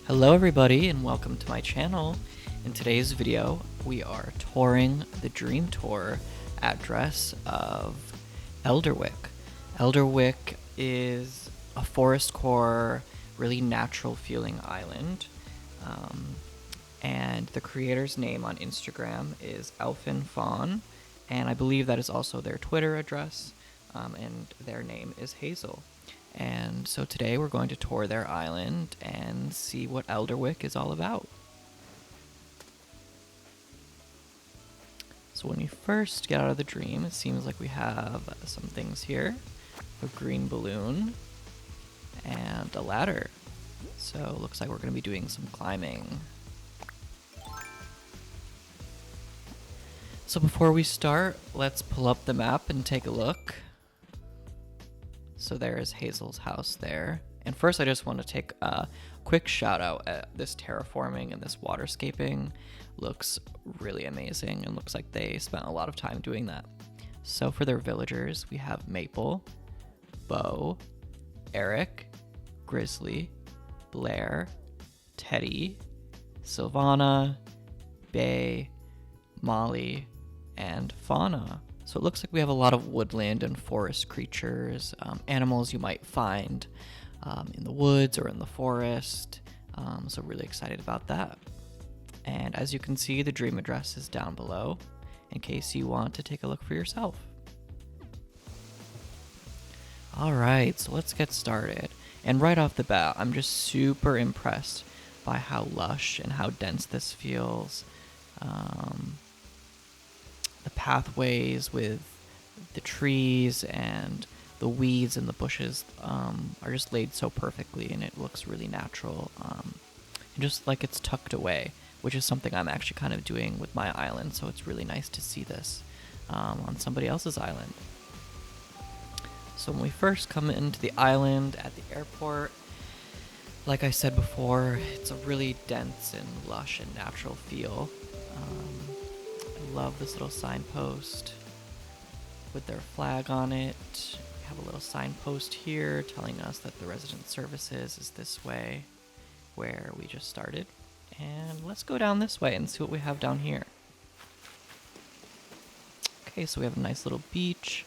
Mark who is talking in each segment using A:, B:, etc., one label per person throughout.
A: Hello everybody and welcome to my channel. In today's video we are touring the Dream Tour address of Elderwick. Elderwick is a Forestcore, really natural feeling island. And the creator's name on Instagram is Elfin Fawn, and I believe that is also their Twitter address, and their name is Hazel. And so today we're going to tour their island and see what Elderwick is all about. So when we first get out of the dream, it seems like we have some things here. A green balloon and a ladder. So it looks like we're going to be doing some climbing. So before we start, let's pull up the map and take a look. So there is Hazel's house there. And first I just want to take a quick shout out at this terraforming and this waterscaping. Looks really amazing and looks like they spent a lot of time doing that. So for their villagers, we have Maple, Bo, Eric, Grizzly, Blair, Teddy, Sylvana, Bay, Molly, and Fauna. So it looks like we have a lot of woodland and forest creatures, animals you might find in the woods or in the forest. So really excited about that. And as you can see, the dream address is down below in case you want to take a look for yourself. All right, so let's get started. And right off the bat, I'm just super impressed by how lush and how dense this feels. The pathways with the trees and the weeds and the bushes are just laid so perfectly, and it looks really natural, and just like it's tucked away, which is something I'm actually kind of doing with my island, so it's really nice to see this on somebody else's island. So when we first come into the island at the airport, like I said before, it's a really dense and lush and natural feel. I love this little signpost with their flag on it. We have a little signpost here telling us that the resident services is this way, where we just started. And let's go down this way and see what we have down here. Okay, so we have a nice little beach,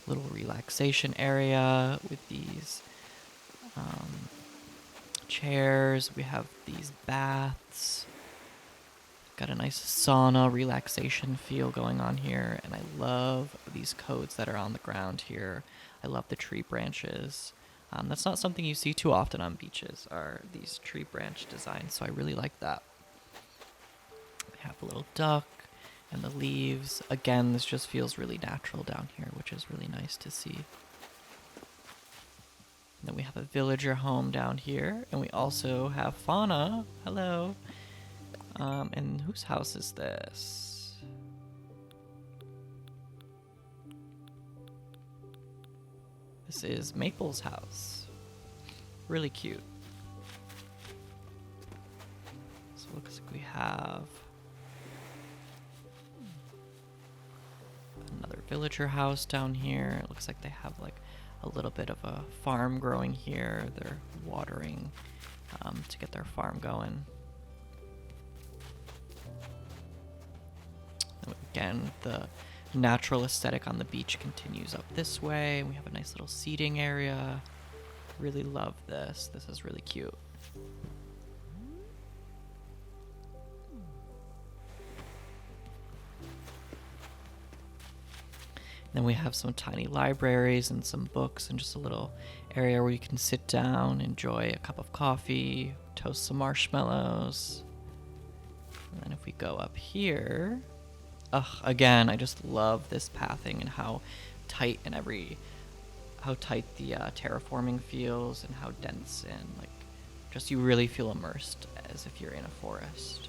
A: little relaxation area with these chairs. We have these baths. Got a nice sauna relaxation feel going on here, and I love these codes that are on the ground here. I love the tree branches. That's not something you see too often on beaches, are these tree branch designs, so I really like that. We have a little duck and the leaves. Again, this just feels really natural down here, which is really nice to see. And then we have a villager home down here, and we also have Fauna. Hello. And whose house is this? This is Maple's house. Really cute. So it looks like we have another villager house down here. It looks like they have like a little bit of a farm growing here. They're watering to get their farm going. Again, the natural aesthetic on the beach continues up this way. We have a nice little seating area. Really love this. This is really cute. Then we have some tiny libraries and some books and just a little area where you can sit down, enjoy a cup of coffee, toast some marshmallows. And then if we go up here, again, I just love this pathing and how tight the terraforming feels, and how dense, and like just you really feel immersed as if you're in a forest.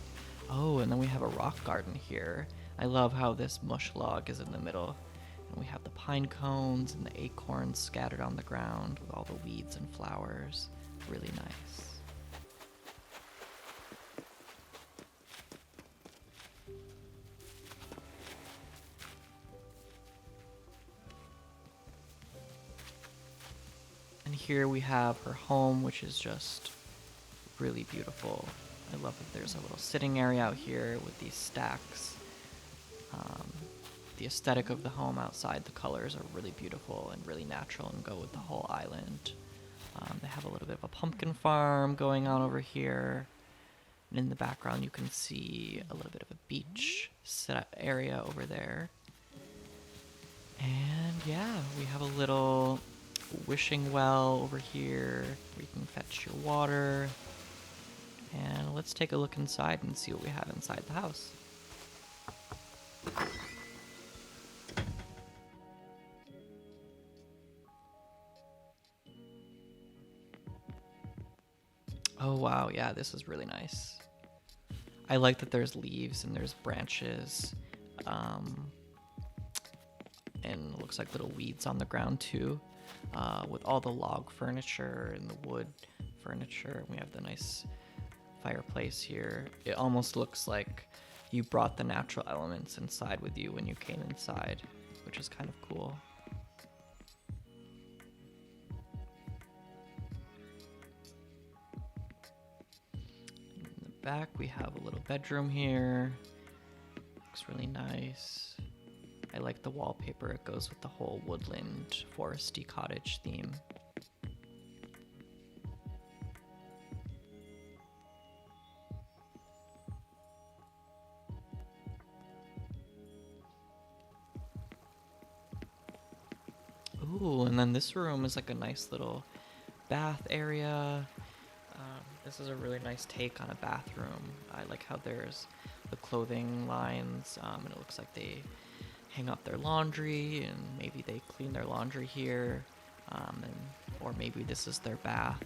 A: Oh, and then we have a rock garden here. I love how this mush log is in the middle, and we have the pine cones and the acorns scattered on the ground with all the weeds and flowers. Really nice. And here we have her home, which is just Really beautiful. I love that there's a little sitting area out here with these stacks. The aesthetic of the home outside, the colors are really beautiful and really natural and go with the whole island. They have a little bit of a pumpkin farm going on over here. And in the background, you can see a little bit of a beach set area over there. And yeah, we have a little wishing well over here where you can fetch your water. And let's take a look inside and see what we have inside the house. Oh wow, yeah, this is really nice. I like that there's leaves and there's branches. And it looks like little weeds on the ground too. With all the log furniture and the wood furniture. We have the nice fireplace here. It almost looks like you brought the natural elements inside with you when you came inside, which is kind of cool. In the back, we have a little bedroom here. Looks really nice. I like the wallpaper. It goes with the whole woodland, foresty cottage theme. Ooh, and then this room is like a nice little bath area. This is a really nice take on a bathroom. I like how there's the clothing lines, and it looks like they hang up their laundry, and maybe they clean their laundry here, or maybe this is their bath.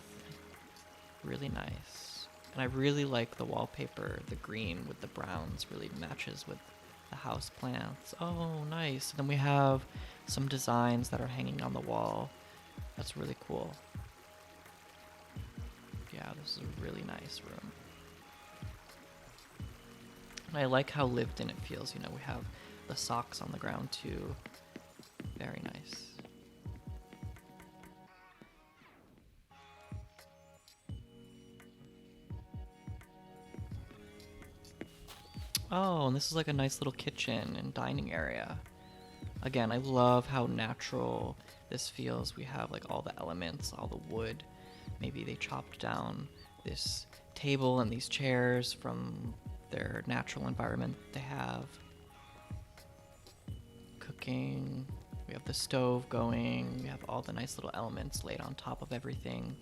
A: Really nice. And I really like the wallpaper. The green with the browns really matches with the house plants. Oh, nice. And then we have some designs that are hanging on the wall. That's really cool. Yeah, this is a really nice room. And I like how lived in it feels. You know, we have the socks on the ground too. Very nice. Oh, and this is like a nice little kitchen and dining area. Again, I love how natural this feels. We have like all the elements, all the wood. Maybe they chopped down this table and these chairs from their natural environment they have. Cooking. We have the stove going. We have all the nice little elements laid on top of everything.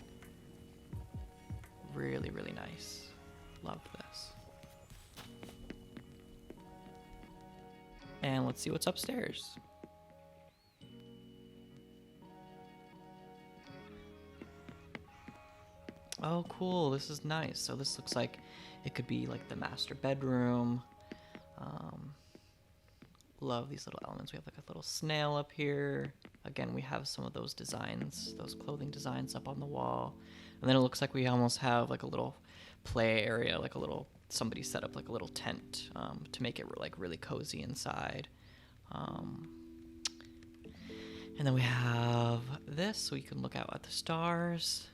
A: Really, really nice. Love this. And let's see what's upstairs. Oh, cool. This is nice. So this looks like it could be like the master bedroom. Love these little elements. We have like a little snail up here. Again, we have some of those designs, those clothing designs up on the wall. And then it looks like we almost have like a little play area, like a little, somebody set up like a little tent to make it like really cozy inside. And then we have this so you can look out at the stars.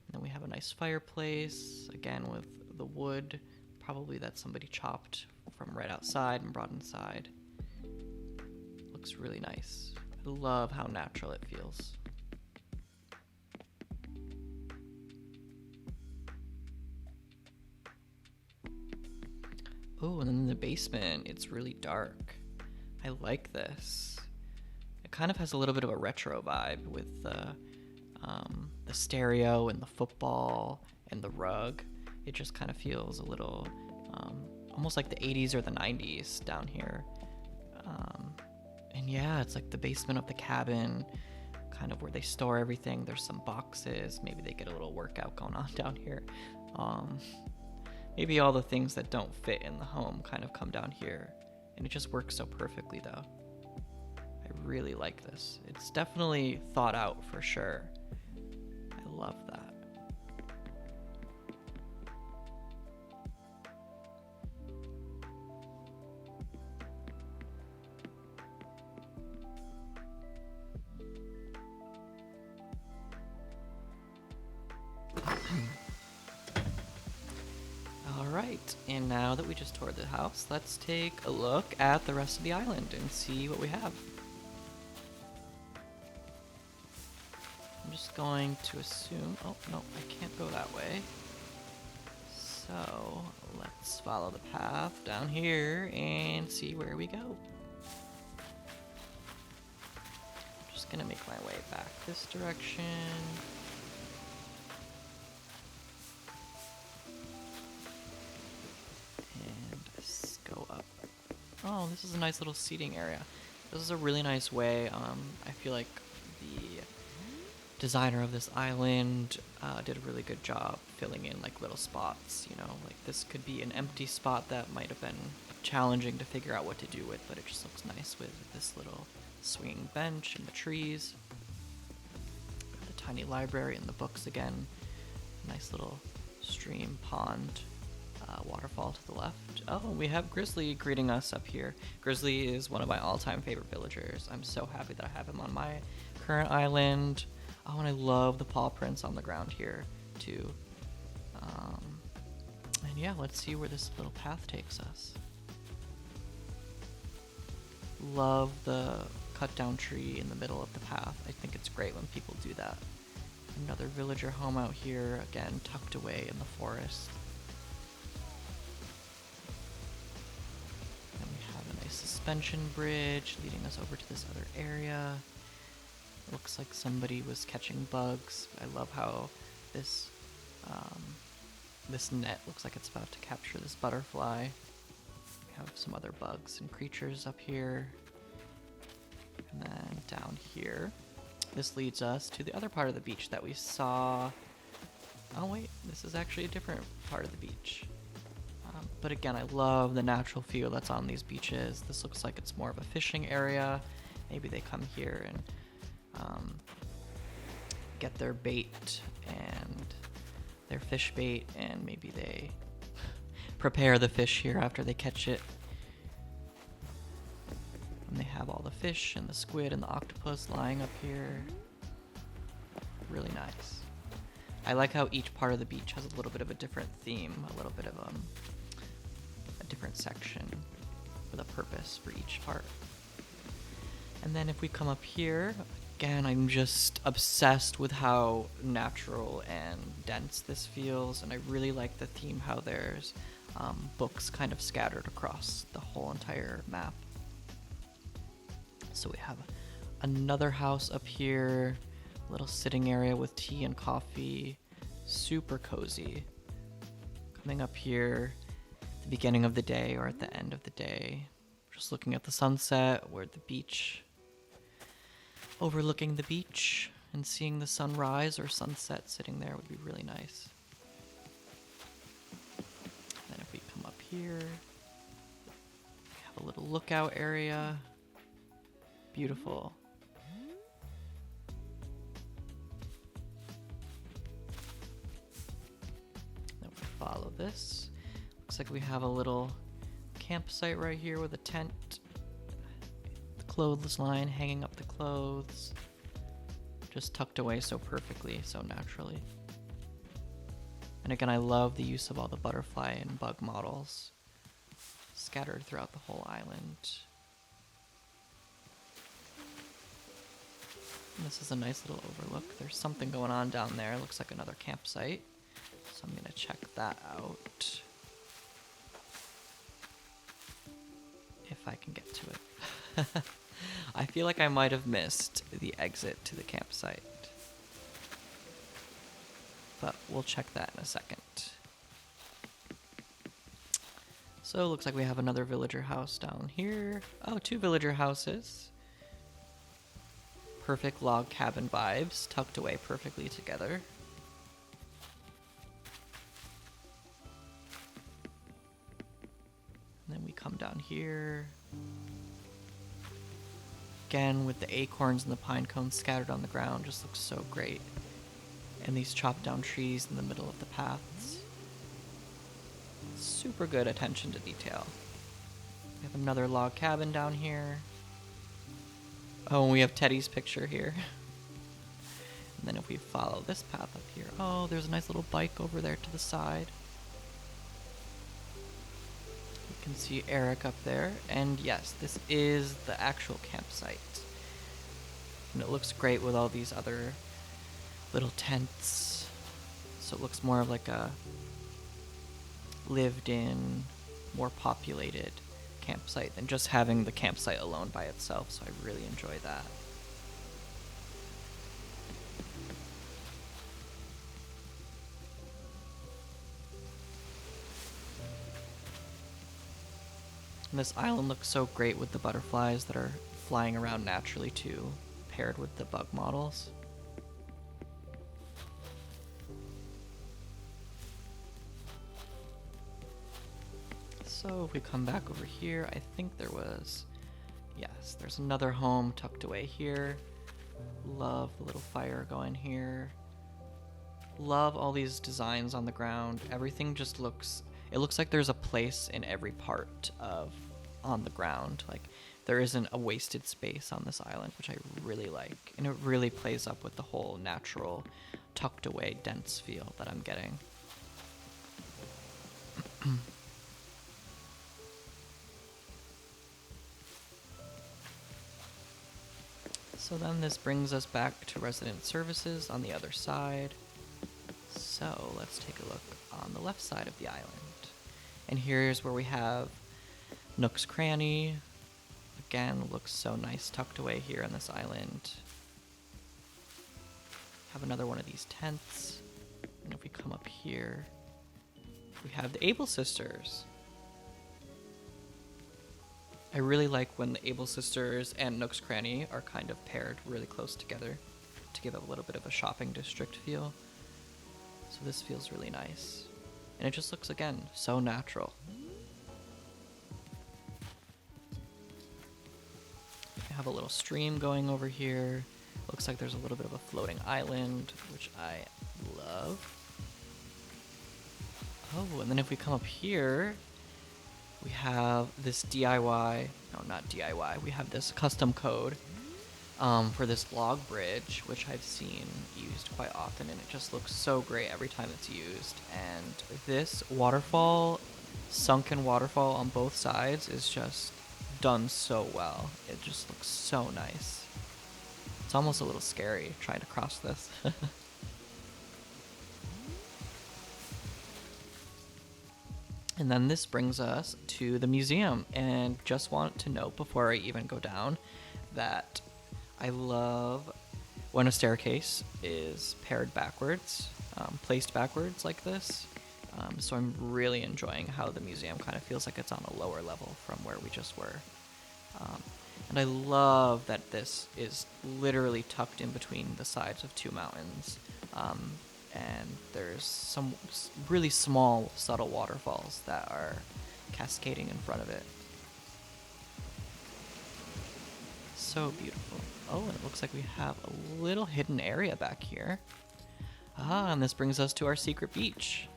A: And then we have a nice fireplace, again with the wood, probably that somebody chopped from right outside and brought inside. Looks really nice. I love how natural it feels. Oh, and then in the basement, it's really dark. I like this. It kind of has a little bit of a retro vibe with the stereo and the football and the rug. It just kind of feels a little almost like the 80s or the 90s down here. And yeah, it's like the basement of the cabin, kind of where they store everything. There's some boxes. Maybe they get a little workout going on down here. Maybe all the things that don't fit in the home kind of come down here. And it just works so perfectly though. I really like this. It's definitely thought out for sure. I love that. Alright, and now that we just toured the house, let's take a look at the rest of the island and see what we have. I'm just going to assume... Oh, no, I can't go that way. So, let's follow the path down here and see where we go. Just gonna make my way back this direction. And go up. Oh, this is a nice little seating area. This is a really nice way. I feel like the designer of this island did a really good job filling in like little spots, you know, like this could be an empty spot that might have been challenging to figure out what to do with, but it just looks nice with this little swinging bench and the trees. Got the tiny library and the books again. Nice little stream, pond, waterfall to the left. Oh, we have Grizzly greeting us up here. Grizzly is one of my all-time favorite villagers. I'm so happy that I have him on my current island. Oh, and I love the paw prints on the ground here, too. And yeah, let's see where this little path takes us. Love the cut down tree in the middle of the path. I think it's great when people do that. Another villager home out here, again, tucked away in the forest. And we have a nice suspension bridge leading us over to this other area. Looks like somebody was catching bugs. I love how this this net looks like it's about to capture this butterfly. We have some other bugs and creatures up here. And then down here, this leads us to the other part of the beach that we saw. Oh wait, this is actually a different part of the beach. But again, I love the natural feel that's on these beaches. This looks like it's more of a fishing area. Maybe they come here and get their bait and their fish bait, and maybe they prepare the fish here after they catch it. And they have all the fish and the squid and the octopus lying up here. Really nice. I like how each part of the beach has a little bit of a different theme, a little bit of a different section with a purpose for each part. And then if we come up here, again, I'm just obsessed with how natural and dense this feels, and I really like the theme, how there's books kind of scattered across the whole entire map. So we have another house up here, a little sitting area with tea and coffee, super cozy. Coming up here at the beginning of the day or at the end of the day, just looking at the sunset or at the beach, overlooking the beach and seeing the sunrise or sunset sitting there would be really nice. And then if we come up here, we have a little lookout area. Beautiful. Then if we follow this, looks like we have a little campsite right here with a tent. Clothesline hanging up the clothes, just tucked away so perfectly, so naturally. And again, I love the use of all the butterfly and bug models scattered throughout the whole island. And this is a nice little overlook. There's something going on down there. Looks like another campsite, so I'm gonna check that out if I can get to it. I feel like I might have missed the exit to the campsite, but we'll check that in a second. So it looks like we have another villager house down here. Oh, two villager houses. Perfect log cabin vibes, tucked away perfectly together. And then we come down here. Again, with the acorns and the pine cones scattered on the ground, just looks so great. And these chopped down trees in the middle of the paths. Super good attention to detail. We have another log cabin down here. Oh, and we have Teddy's picture here. And then if we follow this path up here, oh, there's a nice little bike over there to the side. You can see Eric up there, and yes, this is the actual campsite. And it looks great with all these other little tents. So it looks more of like a lived in, more populated campsite than just having the campsite alone by itself, so I really enjoy that. And this island looks so great with the butterflies that are flying around naturally too, paired with the bug models. So if we come back over here, I think there was, yes, there's another home tucked away here. Love the little fire going here. Love all these designs on the ground. Everything just looks, it looks like there's a place in every part of on the ground. Like there isn't a wasted space on this island, which I really like. And it really plays up with the whole natural, tucked away, dense feel that I'm getting. So then this brings us back to resident services on the other side. So let's take a look on the left side of the island. And here's where we have Nook's Cranny. Again, looks so nice tucked away here on this island. Have another one of these tents. And if we come up here, we have the Able Sisters. I really like when the Able Sisters and Nook's Cranny are kind of paired really close together to give it a little bit of a shopping district feel. So this feels really nice. And it just looks, again, so natural. We have a little stream going over here. Looks like there's a little bit of a floating island, which I love. Oh, and then if we come up here, we have this DIY, no, not DIY, we have this custom code for this log bridge, which I've seen used quite often, and it just looks so great every time it's used. And this waterfall, sunken waterfall on both sides, is just done so well. It just looks so nice. It's almost a little scary trying to cross this. And then this brings us to the museum, and just want to note before I even go down that I love when a staircase is paired backwards, placed backwards like this. So I'm really enjoying how the museum kind of feels like it's on a lower level from where we just were. And I love that this is literally tucked in between the sides of two mountains. And there's some really small, subtle waterfalls that are cascading in front of it. So beautiful. Oh, and it looks like we have a little hidden area back here. Ah, and this brings us to our secret beach.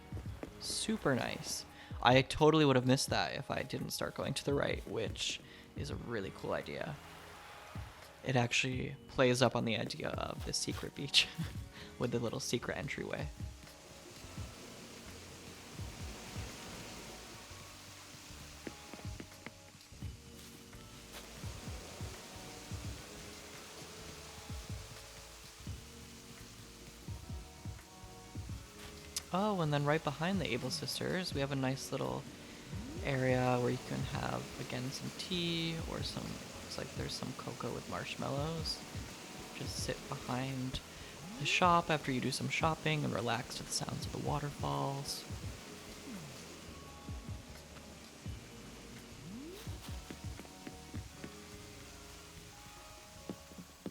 A: Super nice. I totally would have missed that if I didn't start going to the right, which is a really cool idea. It actually plays up on the idea of the secret beach with the little secret entryway. Oh, and then right behind the Able Sisters, we have a nice little area where you can have, again, some tea or some, looks like there's some cocoa with marshmallows. Just sit behind the shop after you do some shopping and relax to the sounds of the waterfalls.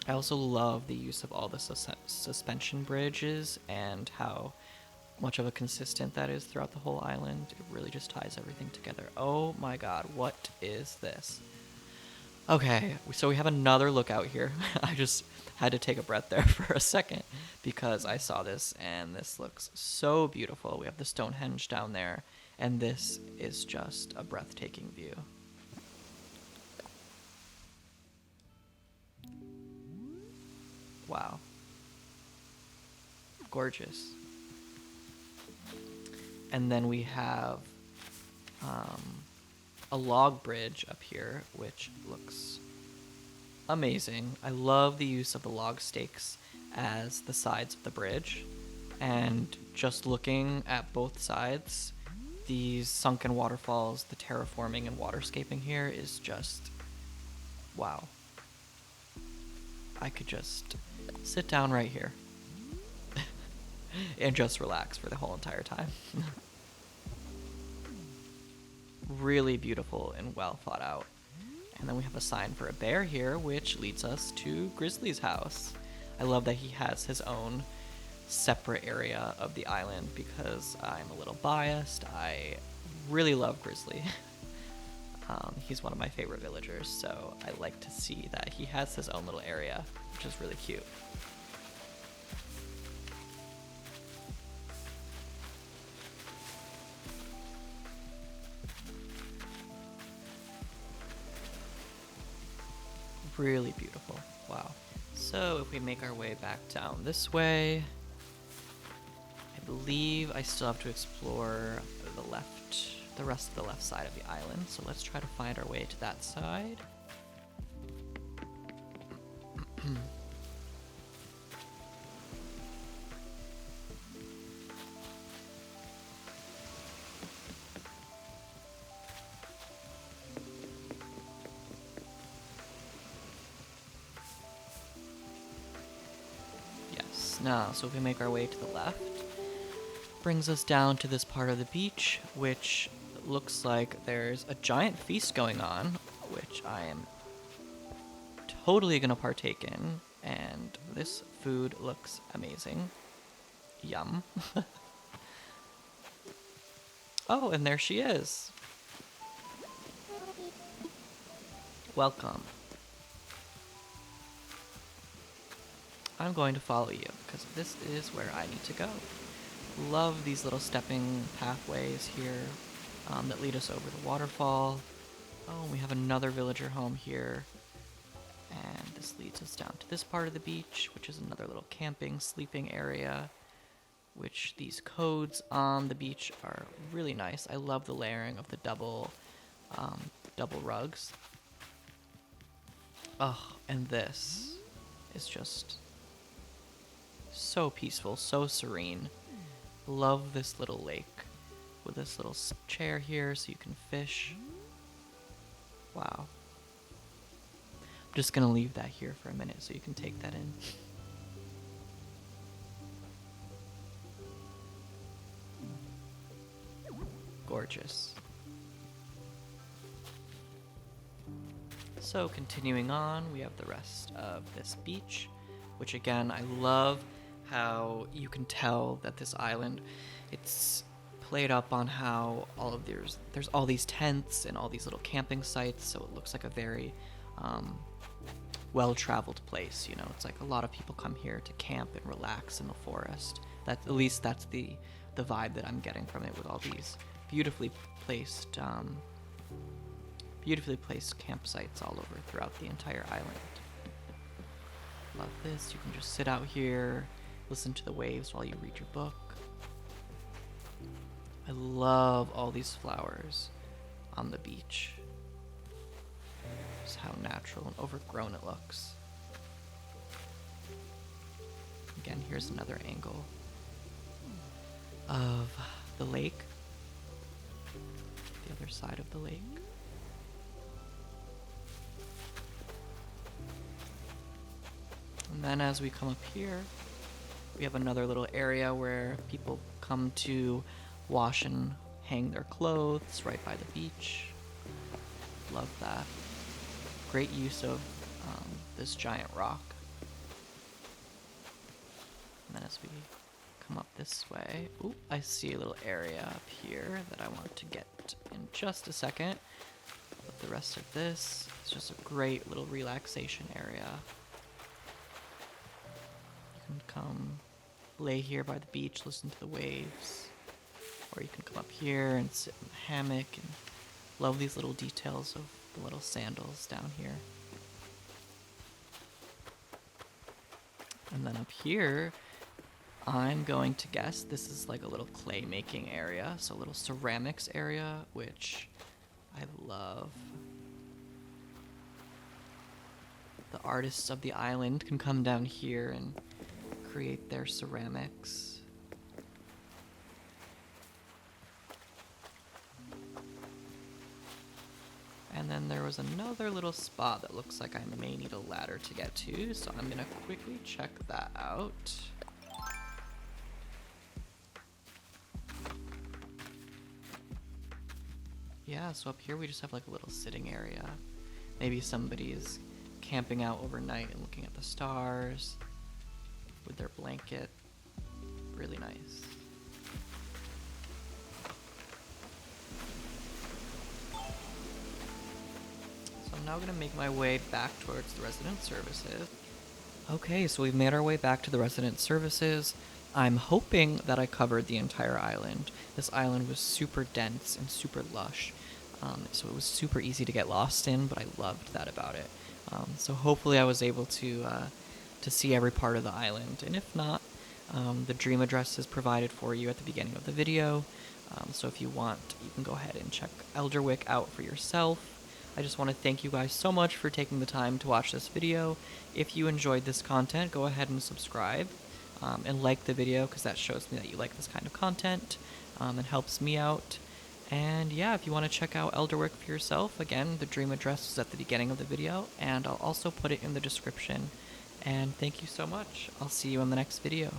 A: I also love the use of all the suspension bridges and how much of a consistent that is throughout the whole island. It really just ties everything together. Oh my god, what is this? Okay, so we have another lookout here. I just had to take a breath there for a second because I saw this and this looks so beautiful. We have the Stonehenge down there, and this is just a breathtaking view. Wow. Gorgeous. And then we have a log bridge up here, which looks amazing. I love the use of the log stakes as the sides of the bridge. And just looking at both sides, these sunken waterfalls, the terraforming and waterscaping here is just wow. I could just sit down right here and just relax for the whole entire time. Really beautiful and well thought out. And then we have a sign for a bear here, which leads us to Grizzly's house. I love that he has his own separate area of the island because I'm a little biased. I really love Grizzly. He's one of my favorite villagers, so I like to see that he has his own little area, which is really cute. Really beautiful. Wow. So if we make our way back down this way, I believe I still have to explore the rest of the left side of the island. So let's try to find our way to that side. Yes. Now, so if we make our way to the left, brings us down to this part of the beach, which looks like there's a giant feast going on, which I am totally gonna partake in, and this food looks amazing. Yum. Oh, and there she is. Welcome. I'm going to follow you, because this is where I need to go. Love these little stepping pathways here that lead us over the waterfall. Oh, we have another villager home here. And this leads us down to this part of the beach, which is another little camping, sleeping area, which these codes on the beach are really nice. I love the layering of the double rugs. Oh, and this is just so peaceful, so serene. Love this little lake with this little chair here so you can fish. Wow. I'm just gonna leave that here for a minute so you can take that in. Gorgeous. So continuing on, we have the rest of this beach, which again, I love how you can tell that this island, it's played up on how there's all these tents and all these little camping sites, so it looks like a very well-traveled place. You know, it's like a lot of people come here to camp and relax in the forest. At least that's the vibe that I'm getting from it, with all these beautifully placed campsites all over throughout the entire island. Love this. You can just sit out here, listen to the waves while you read your book. I love all these flowers on the beach. Just how natural and overgrown it looks. Again, here's another angle of the lake. The other side of the lake. And then as we come up here, we have another little area where people come to wash and hang their clothes right by the beach. Love that. Great use of this giant rock. And then as we come up this way, ooh, I see a little area up here that I want to get in just a second. But the rest of this is just a great little relaxation area. You can come lay here by the beach, listen to the waves. Or you can come up here and sit in the hammock, and love these little details of the little sandals down here. And then up here, I'm going to guess this is like a little clay making area, so a little ceramics area, which I love the artists of the island can come down here and create their ceramics. And then there was another little spot that looks like I may need a ladder to get to, so I'm gonna quickly check that out. Yeah, so up here we just have like a little sitting area. Maybe somebody is camping out overnight and looking at the stars with their blanket. Really nice. So I'm now gonna make my way back towards the resident services. Okay, so we've made our way back to the resident services. I'm hoping that I covered the entire island. This island was super dense and super lush, so it was super easy to get lost in, but I loved that about it. So hopefully I was able to see every part of the island, and if not, the dream address is provided for you at the beginning of the video, so if you want, you can go ahead and check Elderwick out for yourself. I just want to thank you guys so much for taking the time to watch this video. If you enjoyed this content, go ahead and subscribe and like the video, because that shows me that you like this kind of content and helps me out. And yeah, if you want to check out Elderwick for yourself, again, the dream address is at the beginning of the video, and I'll also put it in the description. And thank you so much. I'll see you in the next video.